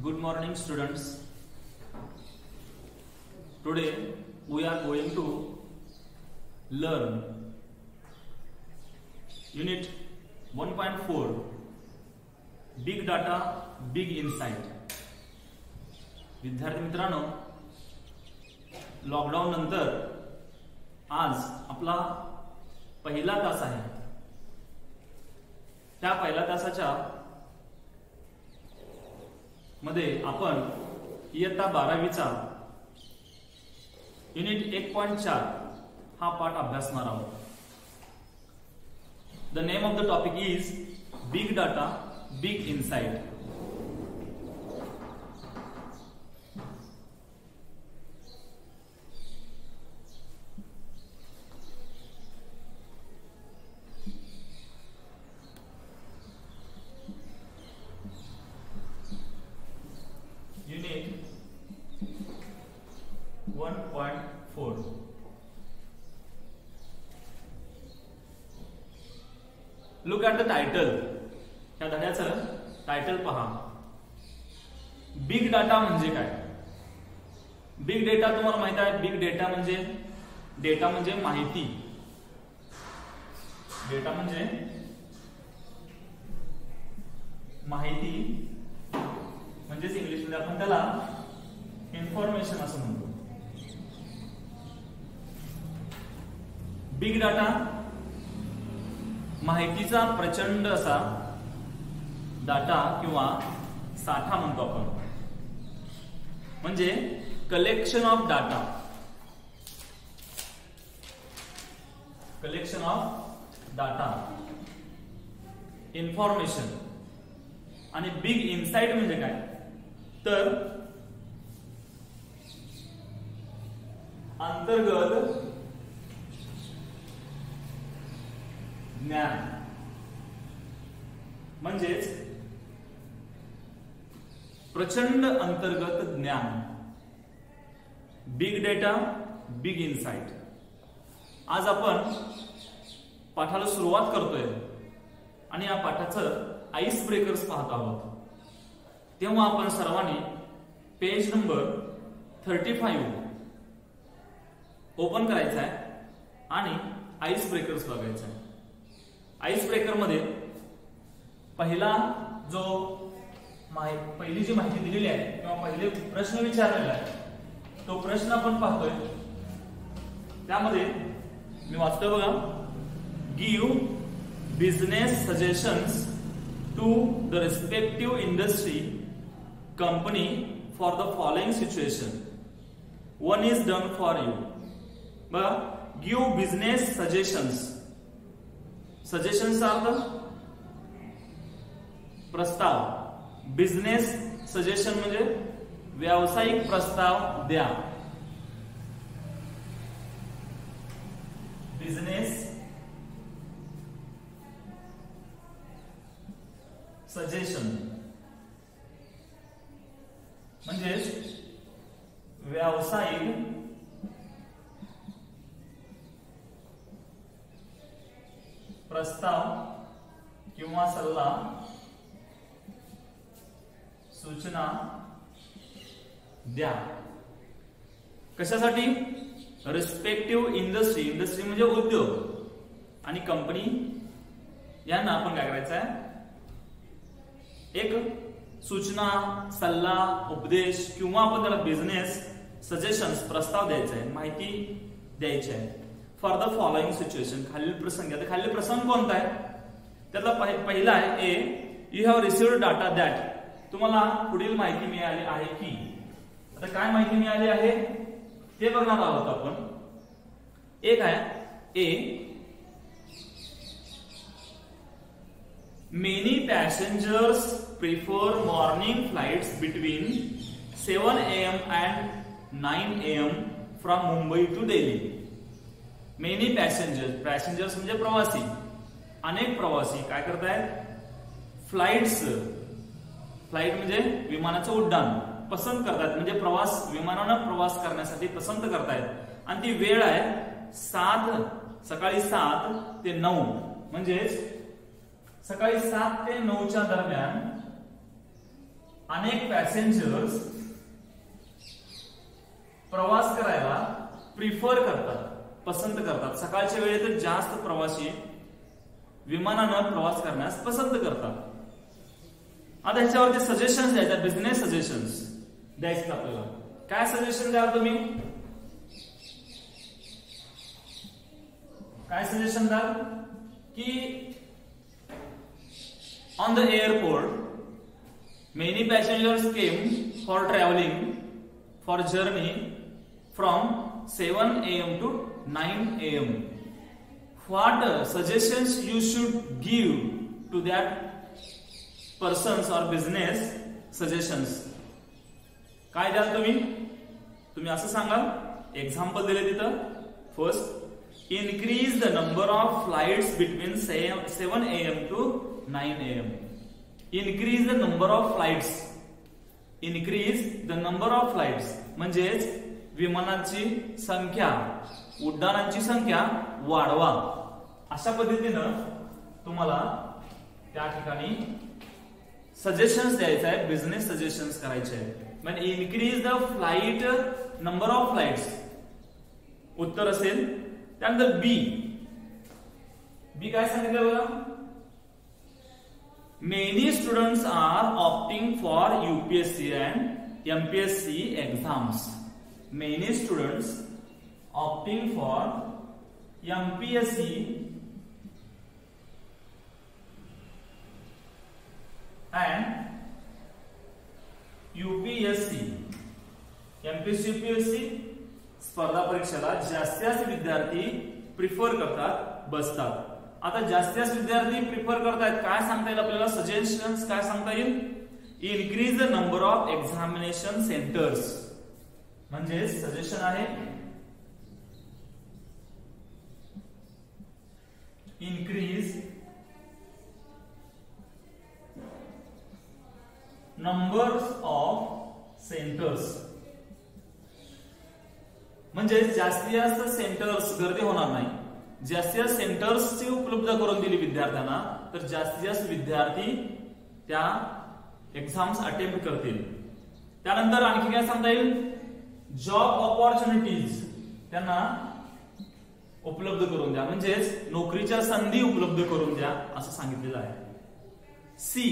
Good morning, students. Today we are going to learn Unit 1.4 Big Data, Big Insight. विद्यार्थी मित्रांनो, lockdown नंतर आज आपला पहिला तास आहे. त्या पहिल्या तासाच्या मध्ये आपण इयत्ता 12वीचा युनिट 1.4 हा पाठ अभ्यासणार आहोत. The name of the topic is big data big insight. Unit 1.4. Look at the title. या धड्याचं टायटल पहा. बिग डाटा म्हणजे काय? बिग डेटा तुम्हाला माहित आहे. बिग डेटा म्हणजे माहिती. डेटा म्हणजे माहिती, म्हणजेच इंग्लिश मध्ये आपण त्याला इन्फॉर्मेशन असं म्हणतो. बिग डाटा माहितीचा प्रचंड असा डाटा किंवा साठा म्हणतो आपण. म्हणजे collection of data, collection of data, information. आणि बिग इनसाइट म्हणजे काय तर अंतर्गत ज्ञान. म्हणजेच प्रचंड अंतर्गत ज्ञान. Big data big insight. आज आपण पाठाला सुरुवात करतोय आणि या पाठाचं आईस ब्रेकर्स पाहत आहोत. तेव्हा आपण सर्वांनी पेज नंबर 35 ओपन करायचा आहे आणि आईस ब्रेकर्स बघायचा आहे. आईस ब्रेकर मध्ये पहिला जो पहिली जी माहिती दिलेली आहे किंवा पहिले प्रश्न विचारलेला आहे तो प्रश्न आपण पाहतोय. त्यामध्ये मी वाचतोय बघा. Give business suggestions to the respective industry company for the following situation. One is done for you. Give business suggestions. Suggestions are the प्रस्ताव. बिझनेस सजेशन म्हणजे व्यावसायिक प्रस्ताव द्या. बिझनेस सजेशन म्हणजेच व्यावसायिक प्रस्ताव किंवा सल्ला, सूचना द्या. कशासाठी? Respective industry. इंडस्ट्री म्हणजे उद्योग आणि कंपनी यांना आपण काय करायचं आहे? एक सूचना, सल्ला, उपदेश किंवा आपण त्याला बिझनेस सजेशन्स प्रस्ताव द्यायचा आहे, माहिती द्यायची आहे. For the following situation. खालील प्रसंग. आता खालील प्रसंग कोणता आहे? त्यातला पहिला आहे A. You have received data that. तुम्हाला पुढील माहिती मिळाली आहे की. आता काय माहिती मिळाली आहे ते बघणार आहोत आपण. एक आहे ए. Many passengers prefer morning flights between 7 a.m. and 9 a.m. from Mumbai to Delhi. Many passengers म्हणजे प्रवासी. अनेक प्रवासी काय करतायत? फ्लाइट्स. फ्लाइट म्हणजे विमानाचं उड्डाण पसंत करतात. म्हणजे प्रवास, विमानानं प्रवास करण्यासाठी पसंत करतायत. आणि ती वेळ आहे सकाळी 7 ते 9. म्हणजेच सकाळी 7 ते 9च्या दरम्यान अनेक पॅसेंजर्स प्रवास करायला प्रिफर करतात, पसंत करतात. सकाळच्या वेळेत जास्त प्रवासी विमानानं प्रवास करण्यास पसंत करतात. आता ह्याच्यावरती सजेशन्स द्यायचे, बिझनेस सजेशन्स द्यायचे आपल्याला. काय सजेशन द्याल तुम्ही? काय सजेशन द्याल की on the airport many passengers came for travelling for journey from 7 AM to 9 AM. What suggestions you should give to that persons or business suggestions? काय द्याल तुम्ही? तुम्ही असं सांगाल. एक्झाम्पल दिले तिथं. First, increase the number of flights between 7 AM to 9 AM. Increase the number of flights. Increase the number of flights म्हणजेच विमानांची संख्या, उड्डाणांची संख्या वाढवा. अशा पद्धतीनं तुम्हाला त्या ठिकाणी सजेशन्स द्यायचे आहे, बिझनेस सजेशन्स करायचे आहेत. म्हणजे increase the flight, number of flights उत्तर असेल. त्यानंतर बी, बी काय सांगितलं बघा? Many students are opting for UPSC and MPSC exams. Many students opting for MPSC and UPSC. MPSC UPSC स्पर्धा परीक्षेला जास्तीत जास्त विद्यार्थी प्रिफर करतात, बसतात. आता जास्तीत जास्त विद्यार्थी प्रिफर करतायत, काय सांगता येईल आपल्याला? सजेशन्स काय सांगता येईल? Increase the number of examination centres. म्हणजे सजेशन आहे इन्क्रीज नंबर्स ऑफ सेंटर्स. म्हणजे जास्तीत जास्त सेंटर्स, गर्दी होणार नाही. जास्तीत जास्त सेंटर्सची उपलब्ध करून दिली विद्यार्थ्यांना तर जास्तीत जास्त विद्यार्थी त्या एक्झाम्स अटेम्प्ट करतील. त्यानंतर आणखी काय सांगता येईल? जॉब ऑपॉर्च्युनिटीज त्यांना उपलब्ध करून द्या, म्हणजेच नोकरीच्या संधी उपलब्ध करून द्या असं सांगितलेलं आहे. See,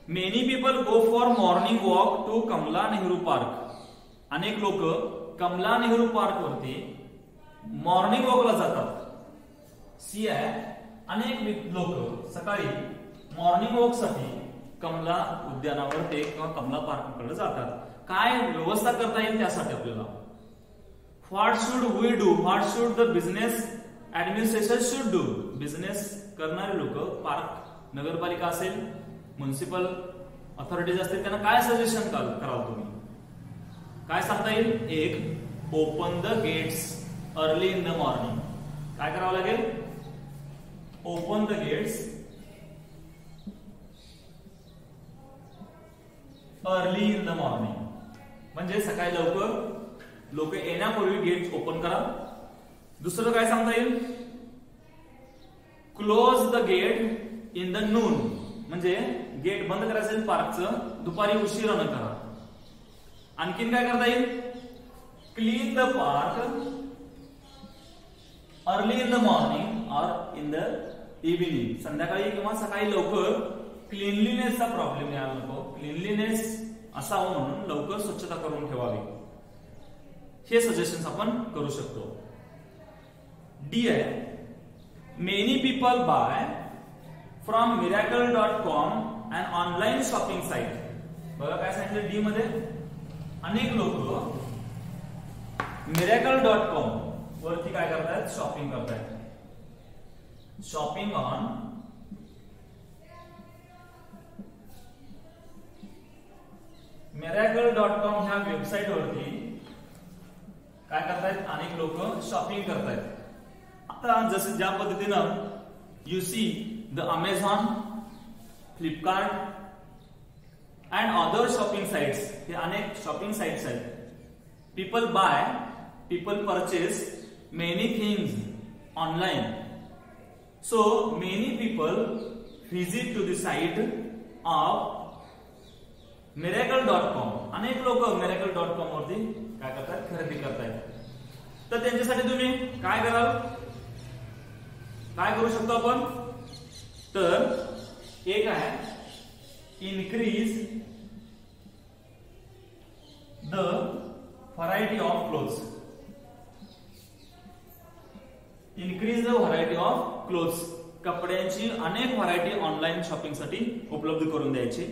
many people go for morning walk to Kamla Nehru park. अनेक लोक कमला नेहरू पार्क वरती मॉर्निंग वॉकला जातात. सी आहे, अनेक लोक सकाळी मॉर्निंग वॉक साठी कमला उद्यानावर ते किंवा कमला पार्ककडे जातात. काय व्यवस्था करता येईल त्यासाठी आपल्याला? What should we do? What should the business administration should do? Business करणारे लोक, पार्क नगरपालिका असेल, म्युनिसिपल अथॉरिटीज असतील, त्यांना काय सजेशन कराल तुम्ही? काय सांगता येईल? एक, open the gates early in the morning. काय करावं लागेल? Open the gates early in the morning. म्हणजे सकाळी लवकर लोक येण्यापूर्वी गेट ओपन करा. दुसरं काय सांगता येईल? Close the gate in the noon. म्हणजे गेट बंद करायचं असेल पार्कचं, दुपारी उशिरा न करा. आणखीन काय करता येईल? Clean the park early in the morning और इन द इव्हिनिंग. संध्याकाळी किंवा सकाळी लवकर. क्लीनलीनेसचा प्रॉब्लेम यायला नको, क्लीनलीनेस असावं म्हणून लवकर स्वच्छता करून ठेवावी. हे सजेशन्स आपण करू शकतो. डी आहे, many people buy from miracle.com and online shopping site. बघा काय सांगितलं डी मध्ये? अनेक लोक miracle.com वरती काय करतायत? शॉपिंग करतायत. शॉपिंग ऑन miracle.com ह्या वेबसाईट वरती काय करतायत? अनेक लोक शॉपिंग करतायत. आता जसं ज्या पद्धतीनं you see the Amazon, Flipkart and other shopping sites, हे अनेक शॉपिंग साइट्स आहेत. People buy, people purchase many things online. So many people visit to the site of अनेक लोक miracle.com वरती काय करतात, खरेदी करतायत. तर त्यांच्यासाठी तुम्ही काय कराल, काय करू शकतो आपण, तर एक आहे increase the variety of clothes. Increase the variety of clothes, कपड्यांची अनेक व्हरायटी ऑनलाईन शॉपिंग साठी उपलब्ध करून द्यायची.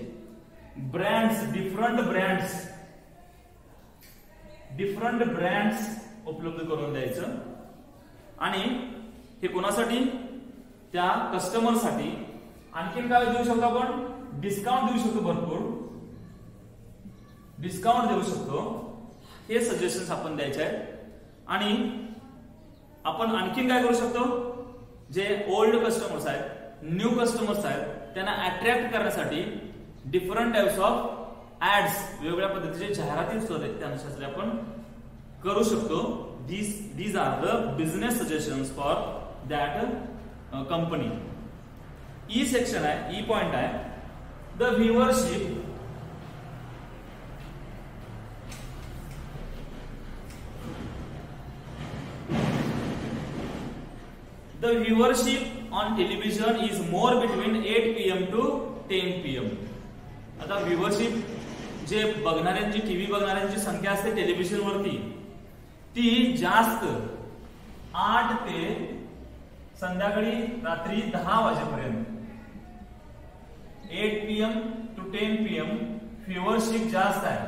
ब्रँड्स, डिफरंट ब्रँड्स उपलब्ध करून द्यायचं. आणि हे कोणासाठी, त्या कस्टमरसाठी. आणखीन काय देऊ शकतो आपण, डिस्काउंट देऊ शकतो, भरपूर डिस्काउंट देऊ शकतो. हे सजेशन्स आपण द्यायचे आहेत. आणि आपण आणखीन काय करू शकतो, जे ओल्ड कस्टमर्स आहेत, न्यू कस्टमर्स आहेत, त्यांना अट्रॅक्ट करण्यासाठी डिफरंट टाइप्स ऑफ ऍड्स, वेगवेगळ्या पद्धतीचे जाहिराती सुद्धा त्यानुसार आपण करू शकतो. These are the business suggestions for that company. E section आहे, ई पॉइंट आहे, the viewership. The viewership on television is more between 8 PM to 10 PM. आता व्ह्यूअरशिप, जे बघणाऱ्यांची, टीव्ही बघणाऱ्यांची संख्या असते टेलिव्हिजन वरती, ती जास्त 8 ते संध्याकाळी रात्री 10 वाजेपर्यंत, 8 PM to 10 PM व्ह्यूअरशिप जास्त आहे.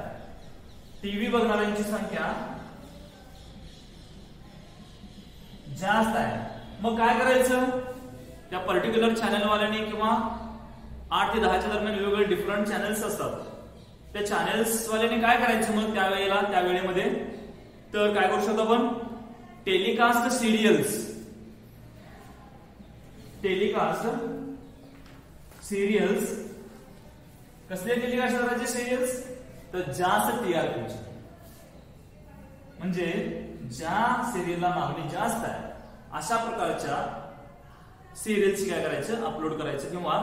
टीव्ही बघणाऱ्यांची संख्या जास्त आहे. मग काय करायचं, त्या पर्टिक्युलर चॅनल वाल्याने किंवा 8 ते 10च्या दरम्यान वेगवेगळे डिफरंट चॅनल्स असतात, त्या चॅनल्स वाल्याने काय करायचं मग त्या वेळेमध्ये, तर काय करू शकतो आपण, टेलिकास्ट सिरियल्स. कसले टेलिकास्ट करायचे सिरियल्स, तर जास्त TRP, म्हणजे ज्या सिरियलला मागणी जास्त आहे अशा प्रकारच्या सिरियल्स काय करायचं, अपलोड करायचं किंवा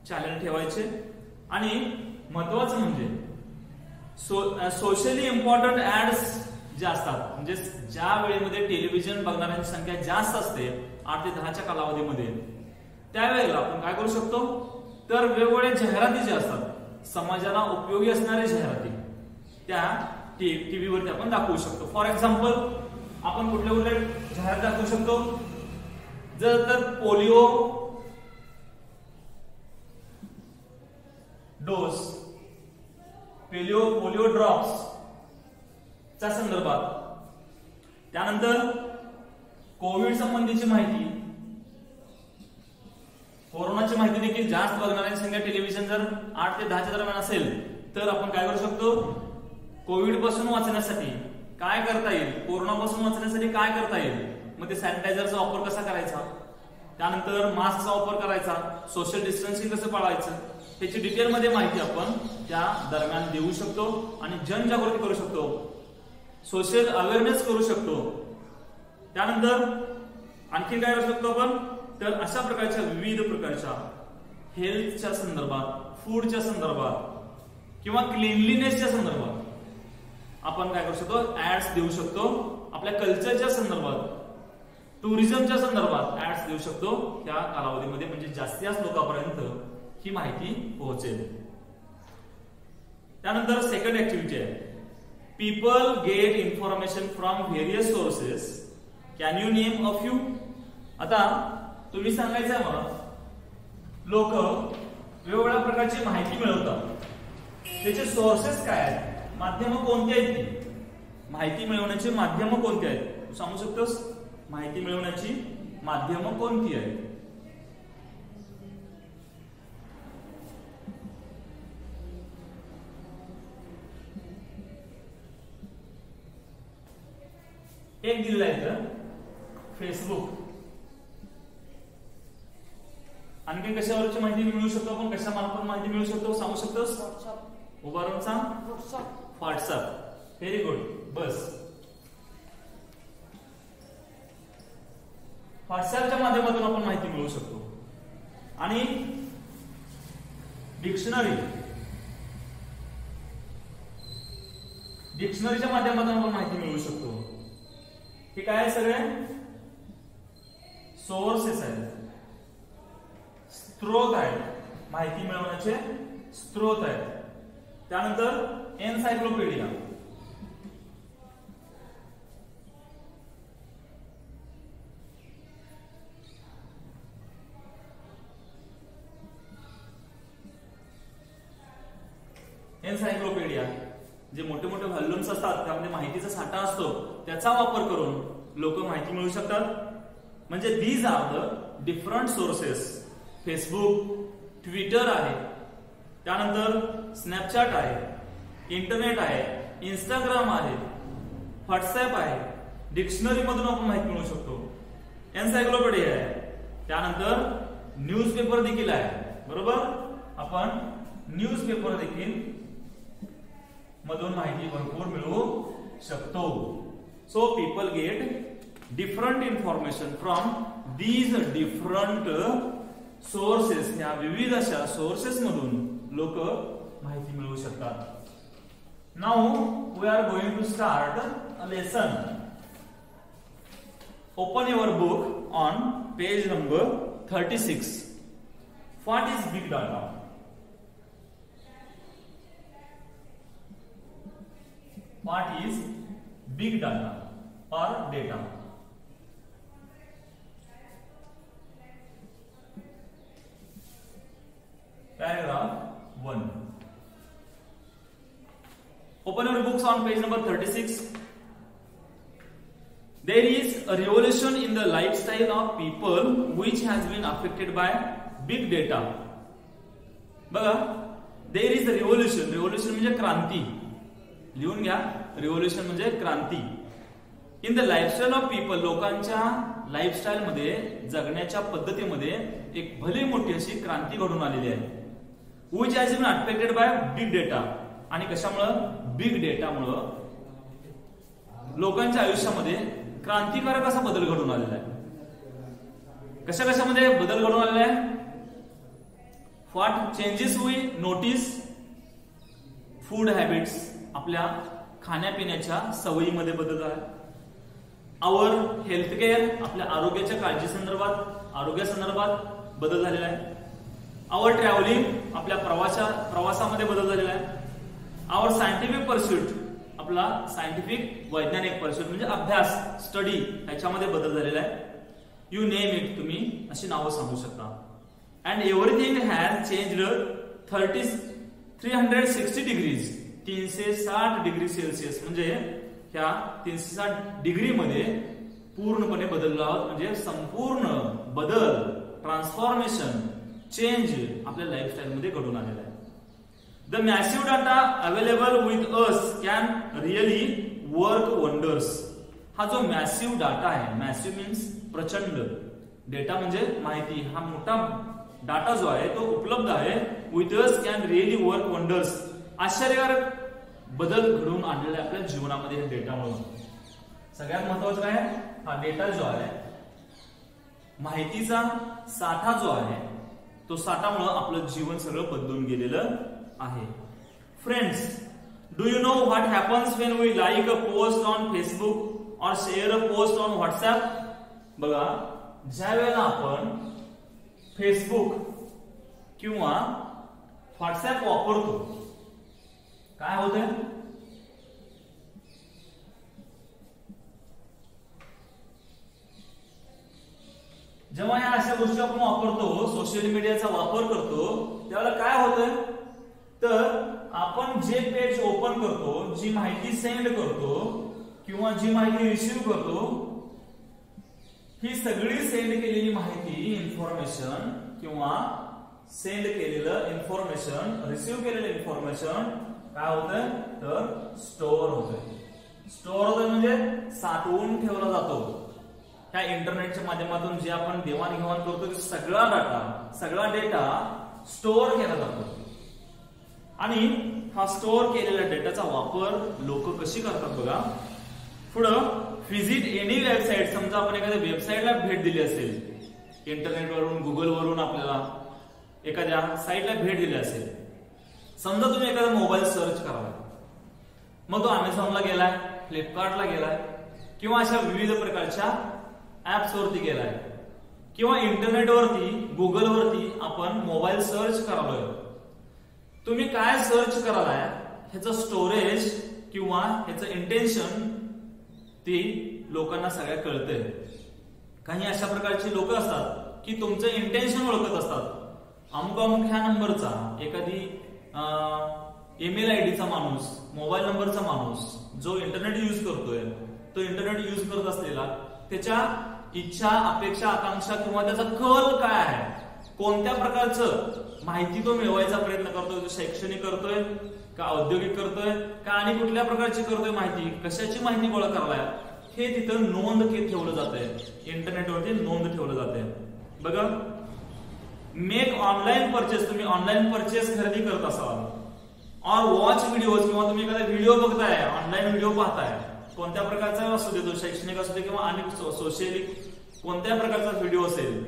चॅनल ठेवायचे. आणि महत्वाचं म्हणजे सोशली इम्पॉर्टंट ऍड्स जे असतात, म्हणजे ज्या वेळेमध्ये टेलिव्हिजन बघणाऱ्यांची संख्या जास्त असते 8 ते 10च्या कालावधीमध्ये, त्यावेळेला आपण काय करू शकतो, तर वेगवेगळ्या जाहिराती ज्या असतात, समाजाला उपयोगी असणाऱ्या जाहिराती, त्या टीव्ही वरती आपण दाखवू शकतो. फॉर एक्झाम्पल, आपण कुठल्या जाहिरात दाखवू शकतो, जर तर पोलिओ डोस, पोलिओ ड्रॉप्स च्या संदर्भात, त्यानंतर कोविड संबंधीची माहिती, कोरोनाची माहिती देखील जास्त बघणाऱ्यांची संख्या टेलिव्हिजन जर 8 ते 10च्या दरम्यान असेल, तर आपण काय करू शकतो, कोविड पासून वाचण्यासाठी काय करता येईल, कोरोनापासून वाचण्यासाठी काय करता येईल, मग ते सॅनिटायझरचा वापर कसा करायचा, त्यानंतर मास्कचा वापर करायचा, सोशल डिस्टन्सिंग कसं पाळायचं, त्याची डिटेलमध्ये माहिती आपण त्या दरम्यान देऊ शकतो आणि जनजागृती करू शकतो, सोशल अवेअरनेस करू शकतो. त्यानंतर आणखी काय करू शकतो आपण, तर अशा प्रकारच्या विविध प्रकारच्या हेल्थच्या संदर्भात, फूडच्या संदर्भात किंवा क्लीनलीनेसच्या संदर्भात आपण काय करू शकतो, ऍड्स देऊ शकतो. आपल्या कल्चरच्या संदर्भात, टुरिझमच्या संदर्भात ऍड्स देऊ शकतो त्या कालावधीमध्ये, म्हणजे जास्तीत जास्त लोकांपर्यंत ही माहिती पोहोचेल. त्यानंतर सेकंड ऍक्टिव्हिटी आहे, people get information from various sources, can you name a few. आता तुम्ही सांगायचं आहे मला, लोक वेगवेगळ्या प्रकारची माहिती मिळवतात, त्याचे सोर्सेस काय आहेत, माध्यम कोणते आहेत, ती माहिती मिळवण्याची माध्यम कोणती आहेत, तू सांगू शकतोस, माहिती मिळवण्याची माध्यम कोणती आहेत. एक दिलेला आहे फेसबुक. आणखी कशावरची माहिती मिळवू शकतो आपण, कशा मार्फत माहिती मिळवू शकतो, सांगू शकतोस, उभारून सांग. व्हॉट्सअप. Very good. बस, व्हॉट्सअपच्या माध्यमातून आपण माहिती मिळवू शकतो. आणि डिक्शनरी, डिक्शनरीच्या माध्यमातून आपण माहिती मिळवू शकतो. हे काय आहे सगळे सोर्सेस आहेत, स्त्रोत आहेत, माहिती मिळवण्याचे स्त्रोत आहेत. त्यानंतर एनसायक्लोपीडिया, एनसायक्लोपीडिया जे मोठे मोठे व्हॉल्युम्स असतात त्यामध्ये माहितीचा साठा असतो, त्याचा वापर करून लोक माहिती मिळवू शकतात. म्हणजे these are the different sources. Facebook, Twitter आहे, त्यानंतर स्नॅपचॅट आहे, इंटरनेट आहे, इंस्टाग्राम आहे, व्हॉट्सअप आहे. डिक्शनरी मधून आपण माहिती मिळवू शकतो. एनसायक्लोपीडिया आहे. त्यानंतर न्यूजपेपर देखील आहे, बरोबर. आपण न्यूजपेपर देखील मधून माहिती भरपूर मिळवू शकतो. So people get different information from these different sources. या विविध अशा सोर्सेस मधून लोक माहिती मिळवू शकतात. Now we are going to start a lesson. Open your book on page number 36. What is big data? What is big data or data? Paragraph 1. Open your books on page number 36. There is a revolution in the lifestyle of people which has been affected by big data. बघा, there is a revolution. Revolution म्हणजे क्रांती. लिहून घ्या. Revolution म्हणजे क्रांती. In the lifestyle of people, लोकांच्या lifestyle मध्ये, जगण्याच्या पद्धतीमध्ये एक भली मोठी अशी क्रांती घडून आलेली आहे. Which has been affected by big data. आणि कशामुळं? बिग डेटामुळं लोकांच्या आयुष्यामध्ये क्रांतिकारक असा बदल घडून आलेला आहे. कशा कशामध्ये बदल घडून आलेला आहे? What changes we notice? Food habits, आपल्या खाण्यापिण्याच्या सवयीमध्ये बदल आहे. आवर हेल्थ केअर, आपल्या आरोग्याच्या काळजी संदर्भात, आरोग्यासंदर्भात बदल झालेला आहे. आवर ट्रॅव्हलिंग, आपल्या प्रवासामध्ये बदल झालेला आहे. आवर सायंटिफिक परस्यूट, आपला सायंटिफिक वैज्ञानिक परस्यूट म्हणजे अभ्यास, स्टडी, याच्यामध्ये बदल झालेला आहे. यू नेम इट, तुम्ही अशी नावं सांगू शकता. And everything has changed 360 degrees. 360 degree Celsius म्हणजे ह्या 360 डिग्री मध्ये पूर्णपणे बदलला, म्हणजे संपूर्ण बदल, ट्रान्सफॉर्मेशन, चेंज आपल्या लाईफस्टाईल मध्ये घडून आलेला आहे. The massive data available with us can really work wonders. हा जो मॅसिव्ह डाटा आहे, मॅसिव्ह मीन्स प्रचंड, डेटा म्हणजे माहिती, हा मोठा डाटा जो आहे तो उपलब्ध आहे. With us can really work wonders. आश्चर्यकारक बदल घडवून आणलेला आहे आपल्या जीवनामध्ये या डेटामुळे. सगळ्यात महत्वाचं काय? हा डेटा जो आहे, माहितीचा साठा जो आहे, तो साठामुळे आपलं जीवन सगळं बदलून गेलेलं आहे. Friends, do you know what happens when we like a post on Facebook और share a post on WhatsApp? बघा, ज्या वेळेला आपण फेसबुक किंवा व्हॉट्सअप वापरतो, काय होतंय? जेव्हा या अशा गोष्टी आपण वापरतो, सोशल मीडियाचा वापर करतो, त्यावेळेला काय होतंय? तर आपण जे पेज ओपन करतो, जी माहिती सेंड करतो किंवा जी माहिती रिसीव्ह करतो, ही सगळी सेंड केलेली माहिती, इन्फॉर्मेशन किंवा सेंड केलेलं इन्फॉर्मेशन, रिसीव्ह केलेलं इन्फॉर्मेशन काय होतंय? तर स्टोअर होतंय. स्टोअर होतंय म्हणजे साठवून ठेवला जातो. त्या इंटरनेटच्या माध्यमातून जे आपण देवाणघेवाण करतो, सगळा डेटा स्टोअर केला जातो. आणि हा स्टोअर केलेल्या डेटाचा वापर लोक कशी करतात बघा. पुढं व्हिजिट एनी वेबसाईट. समजा आपण एखाद्या वेबसाईटला भेट दिली असेल, इंटरनेटवरून, गुगलवरून आपल्याला एखाद्या साईटला भेट दिली असेल. समजा तुम्ही एखादा मोबाईल सर्च करावा, मग तो अमेझॉनला गेलाय, फ्लिपकार्टला गेलाय, किंवा अशा विविध प्रकारच्या ऍप्स वरती गेलाय, किंवा इंटरनेटवरती गुगलवरती आपण मोबाईल सर्च करालोय. तुम्ही काय सर्च करालाय ह्याचं स्टोरेज किंवा ह्याचं इंटेन्शन ती लोकांना सगळ्या कळतंय. काही अशा प्रकारची लोक असतात की तुमचं इंटेन्शन ओळखत असतात. अमुक अमुक ह्या नंबरचा एखादी ईमेल आयडीचा माणूस, मोबाईल नंबरचा माणूस जो इंटरनेट यूज करतोय, तो इंटरनेट यूज करत असलेला त्याच्या इच्छा, अपेक्षा, आकांक्षा किंवा त्याचा कल काय आहे, कोणत्या प्रकारचं माहिती तो मिळवायचा प्रयत्न करतोय, तो शैक्षणिक करतोय का औद्योगिक करतोय का आणि कुठल्या प्रकारची करतोय माहिती, कशाची माहिती गोळा करायला, हे तिथं नोंद ठेवलं जातंय. इंटरनेटवरती नोंद ठेवलं जाते. बघा, मेक ऑनलाईन परचेस, तुम्ही ऑनलाईन परचेस खरेदी करत असाल, और वॉच व्हिडिओज किंवा तुम्ही एखादा व्हिडिओ बघताय, ऑनलाईन व्हिडिओ पाहताय, कोणत्या प्रकारचा असू दे, तो शैक्षणिक असू दे किंवा आणि सोशली कोणत्या प्रकारचा व्हिडिओ असेल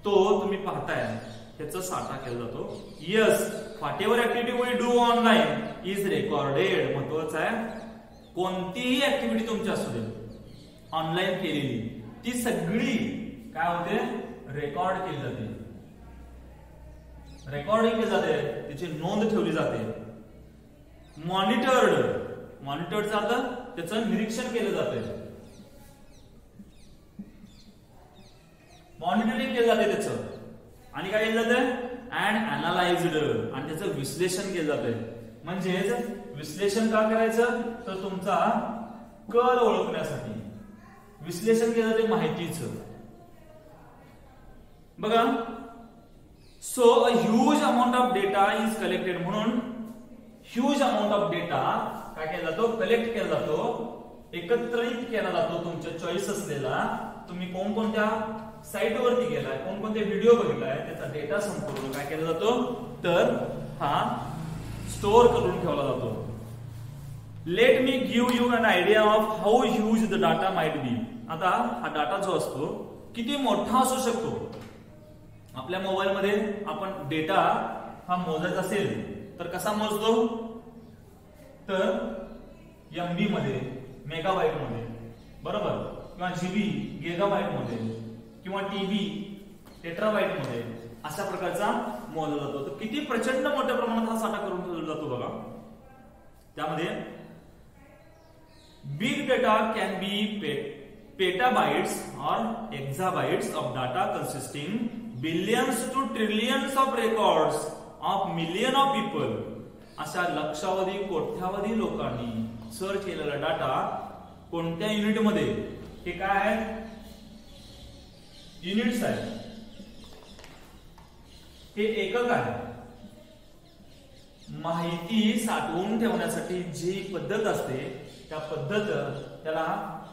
तो तुम्ही पाहताय, त्याचा साठा केला जातो. Yes, whatever activity we do online is recorded. महत्वाचं आहे, कोणतीही ऍक्टिव्हिटी तुमची असू दे ऑनलाईन केलेली, ती सगळी काय होते, रेकॉर्ड केली जाते, रेकॉर्डिंग केली जाते, त्याची नोंद ठेवली जाते. मॉनिटर्ड, मॉनिटरचा अर्थ त्याचं निरीक्षण केलं जाते, मॉनिटरिंग केलं जाते त्याचं. आणि काय केलं जातं, अँड अनालाइज्ड, आणि त्याचं विश्लेषण केलं जातंय. म्हणजेच विश्लेषण का करायचं, तर तुमचा कल ओळखण्यासाठी विश्लेषण केलं जाते माहितीचं. बघा, so a huge amount of data is collected. म्हणून ह्यूज अमाऊंट ऑफ डेटा काय केला जातो, कलेक्ट केला जातो, एकत्रित केला जातो. तुमच्या चॉईस असलेला, तुम्ही कोणकोणत्या साईट वरती गेलाय, कोणकोणते व्हिडिओ बघितलाय, त्याचा डेटा संपूर्ण काय केला जातो, तर हा स्टोअर करून ठेवला जातो. Let me give you an idea of how huge the data might be. आता हा डाटा जो असतो किती मोठा असू शकतो. आपल्या मोबाईल मध्ये आपण डेटा हा मोजायचा असेल तर कसा मोजतो, तर एमबी मध्ये, मेगाबाईट मध्ये, बरोबर, किंवा जीबी, गिगाबाईट मध्ये, किंवा टीबी, टेट्राबाईट मध्ये, अशा प्रकारचा मोजला जातो. तर किती प्रचंड मोठ्या प्रमाणात हा साठा करून ठेवला जातो बघा. त्यामध्ये big data can be petabytes और exabytes of data consisting billions to trillions of records of million of people. अशा लक्षावधी, कोट्यावधी लोकांनी सर्च केलेला डाटा कोणत्या युनिट मध्ये, हे काय आहे, युनिट्स आहे, हे एकक आहे. माहिती साठवून ठेवण्यासाठी जी पद्धत असते त्या पद्धत, त्याला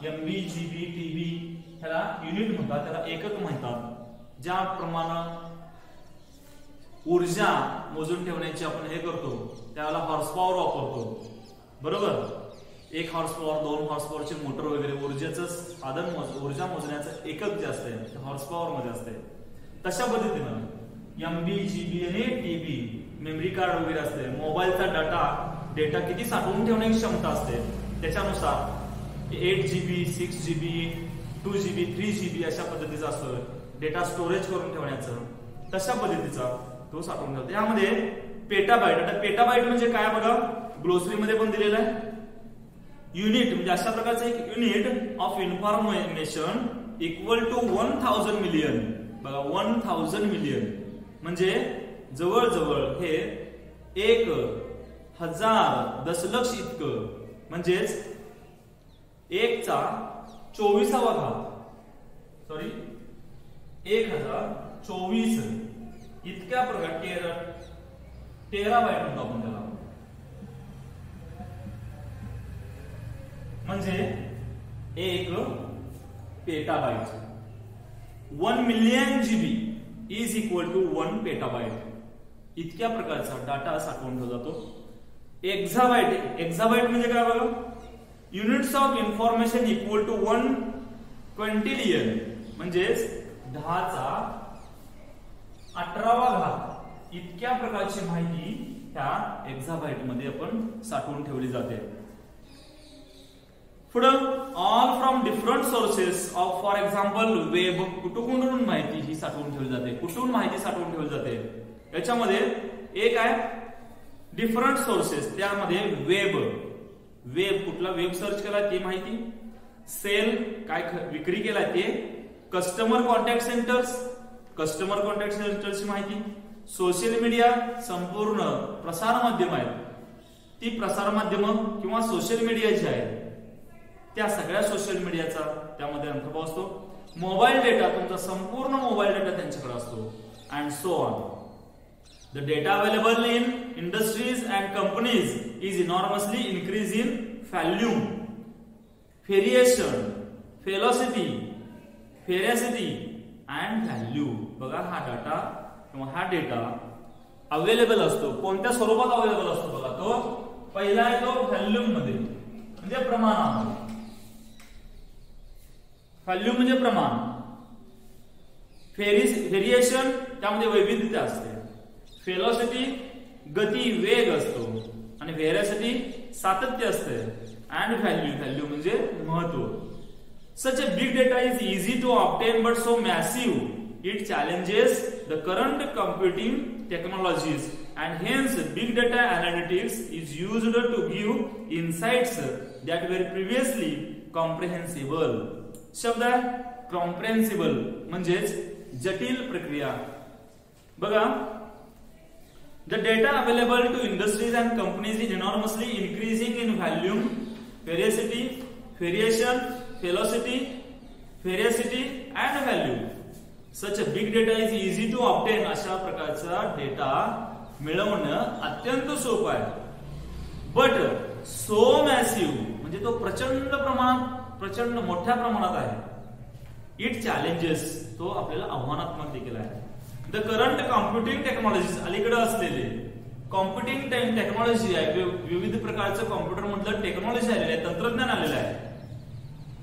एमबी, जीबी, टीबी, त्याला युनिट म्हणतात, त्याला एकक म्हणतात. ज्याप्रमाणे ऊर्जा मोजून ठेवण्याची आपण हे करतो त्याला हॉर्स पॉवर वापरतो, बरोबर. 1 हॉर्स पॉवर, 2 हॉर्स पॉवरचे मोटर वगैरे ऊर्जेचं साधन, ऊर्जा मोजण्याचं एकक जे असते ते हॉर्स पॉवर मध्ये असते. तशा पद्धतीनं एमबी, जीबी आणि टीबी, मेमरी कार्ड वगैरे असते, मोबाईलचा डेटा किती साठवून ठेवण्याची क्षमता असते त्याच्यानुसार 8 GB, 6 GB, 2 GB, 3 GB अशा पद्धतीचा असतो डेटा स्टोरेज करून ठेवण्याचं. तशा पद्धतीचा तो साठवून ठेवतो. यामध्ये पेटाबाईट, आता पेटाबाईट म्हणजे काय बघा, ग्लोसरी मध्ये पण दिलेलं आहे. युनिट म्हणजे अशा प्रकारचं एक unit of information equal to 1000 million. बघा, 1000 मिलियन म्हणजे जवळजवळ हे 1000 दशलक्ष इतकं, म्हणजेच 1/24 घात, सॉरी 1024 इतक्या प्रकार टेराबाईट म्हणतो आपण त्याला. म्हणजे 1 petabyte. 1 million GB is equal to 1 petabyte. इतक्या प्रकारचा डाटा साठवून ठेवला जातो. एक्झाबाईट, एक्झाबाईट म्हणजे काय बघा, units of information equal to 1 quintillion, म्हणजेच 1018 इतक्या प्रकारची माहिती त्या एक्झाबाईट मध्ये आपण साठवून ठेवली जाते. पुढं all from different sources of for example web. कुठून माहिती ही साठवून ठेवली जाते, कुठून माहिती साठवून ठेवली जाते. याच्यामध्ये एक आहे डिफरंट सोर्सेस, त्यामध्ये वेब. वेब कुठला वेब सर्च केला ते माहिती, सेल काय विक्री केला ते, customer contact centres, customer contact सेंटरची माहिती, सोशल मीडिया संपूर्ण प्रसार माध्यम आहेत, ती प्रसार माध्यम किंवा सोशल मीडिया जी आहे त्या सगळ्या सोशल मीडियाचा त्यामध्ये अंतर्भाव असतो. मोबाईल डेटा, तुमचा संपूर्ण मोबाईल डेटा त्यांच्याकडे असतो, and so on. The data available in industries and companies is enormously increase in volume, variation, velocity, veracity and value. बघा हा डाटा किंवा हा डेटा अवेलेबल असतो. कोणत्या स्वरूपात अवेलेबल असतो बघा, तो पहिला आहे तो व्हॉल्यूम मध्ये म्हणजे प्रमाणामध्ये. व्हॉल्यूम म्हणजे प्रमाण, व्हेरिएशन त्यामध्ये वैविध्यता असते, वेलोसिटी गती वेग असतो, आणि व्हेरिसिटी सातत्य असते, अँड व्हॅल्यू म्हणजे महत्व. Such a big data is easy to obtain but so massive it challenges the current computing technologies, and hence big data analytics is used to give insights that were previously comprehensible. शब्द आहे comprehensible म्हणजेच जटिल प्रक्रिया. बघा, the data available to industries and companies is enormously increasing in volume, veracity, variation, velocity, veracity and value. Such a big data is easy to obtain. अशा प्रकारचा data मिळवणं अत्यंत सोपं आहे. But so massive म्हणजे तो प्रचंड मोठ्या प्रमाणात आहे. It challenges, तो आपल्याला आव्हानात्मक देखील आहे. The current computing technologies, अलीकडे असलेले कॉम्प्युटिंग टेक्नॉलॉजी आहे, विविध प्रकारचं कॉम्प्युटर मधलं टेक्नॉलॉजी आलेलं आहे, तंत्रज्ञान आलेलं आहे,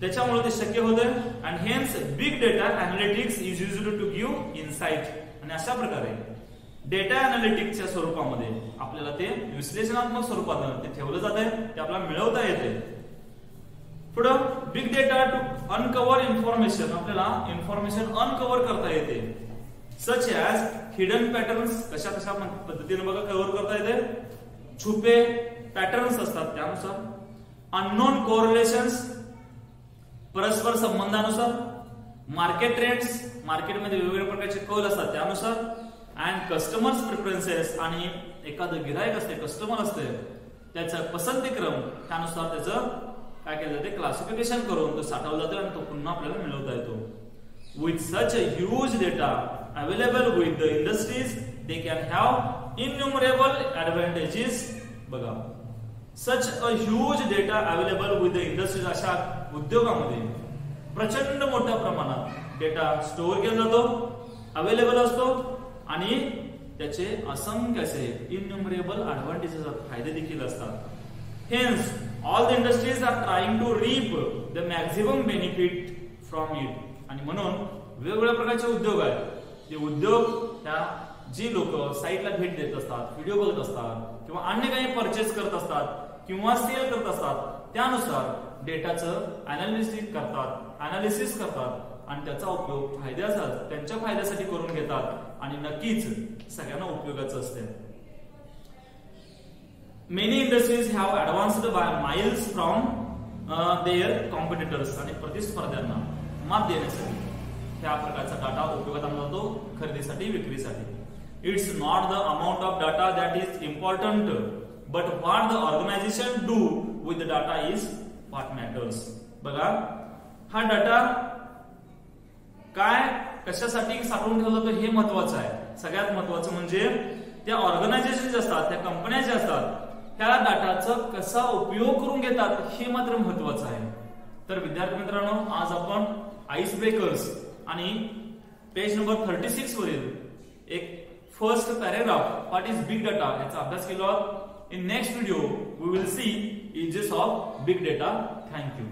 त्याच्यामुळे ते शक्य होतं. And hence big data analytics is used to give insight. आणि अशा प्रकारे डेटा अनालिटिक्सच्या स्वरूपामध्ये आपल्याला ते विश्लेषणात्मक स्वरूपात ते ठेवलं जात आहे, ते आपल्याला मिळवता येते. पुढं बिग डेटा टू अनकव्हर इन्फॉर्मेशन, आपल्याला इन्फॉर्मेशन अनकव्हर करता येते. सच ॲज हिडन पॅटर्न्स, कशा पद्धतीने बघा कव्हर करता येते, छुपे पॅटर्न्स असतात त्यानुसार, अननोन कोरिलेशन्स परस्पर संबंधानुसार, मार्केट ट्रेंड्स, मार्केटमध्ये वेगवेगळ्या प्रकारचे कल असतात त्यानुसार, अँड कस्टमर्स प्रेफरन्सेस, आणि एखादं गिरायक असते, कस्टमर असते, त्याचा पसंती क्रम त्यानुसार त्याचं काय केलं जाते, क्लासिफिकेशन करून तो साठवला जातो आणि तो पुन्हा आपल्याला मिळवता येतो. With such a huge data available with the industries they can have innumerable advantages. बघा, such a huge data available with the industries, अशा उद्योगामध्ये प्रचंड मोठ्या प्रमाणात डेटा स्टोअर केला जातो, अवेलेबल असतो, आणि त्याचे असंख्य असे इन्युमरेबल ऍडव्हान्टेजेस, फायदे देखील असतात. Hence all the industries are trying to reap the maximum benefit from it. आणि म्हणून वेगवेगळ्या प्रकारचे उद्योग आहेत, ते उद्योग त्या जी लोक साईटला भेट देत असतात, व्हिडिओ बघत असतात, किंवा अन्य काही परचेस करत असतात किंवा सेल करत असतात, त्यानुसार डेटाचं अनालिसिस करतात आणि त्याचा उपयोग त्यांच्या फायद्यासाठी करून घेतात, आणि नक्कीच सगळ्यांना उपयोगाचं असते. Many industries have advanced by miles from their competitors, आणि प्रतिस्पर्ध्यांना मात देण्यासाठी त्या प्रकारचा डाटा उपयोगात आणला जातो, खरेदीसाठी, विक्रीसाठी. It's not the amount of data that is important, but what the organisation do with the data is what matters. बघा, हा डाटा काय कशासाठी साठवून ठेवला जातो हे महत्वाचं आहे. सगळ्यात महत्वाचं म्हणजे त्या ऑर्गनायझेशन असतात, त्या कंपन्या ज्या असतात, त्या डाटाचा कसा उपयोग करून घेतात हे मात्र महत्वाचं आहे. तर विद्यार्थी मित्रांनो, आज आपण आईस ब्रेकर्स आणि पेज नंबर 36 वरील एक first paragraph what is big data याचा अभ्यास केला. In next video we will see uses of big data. Thank you.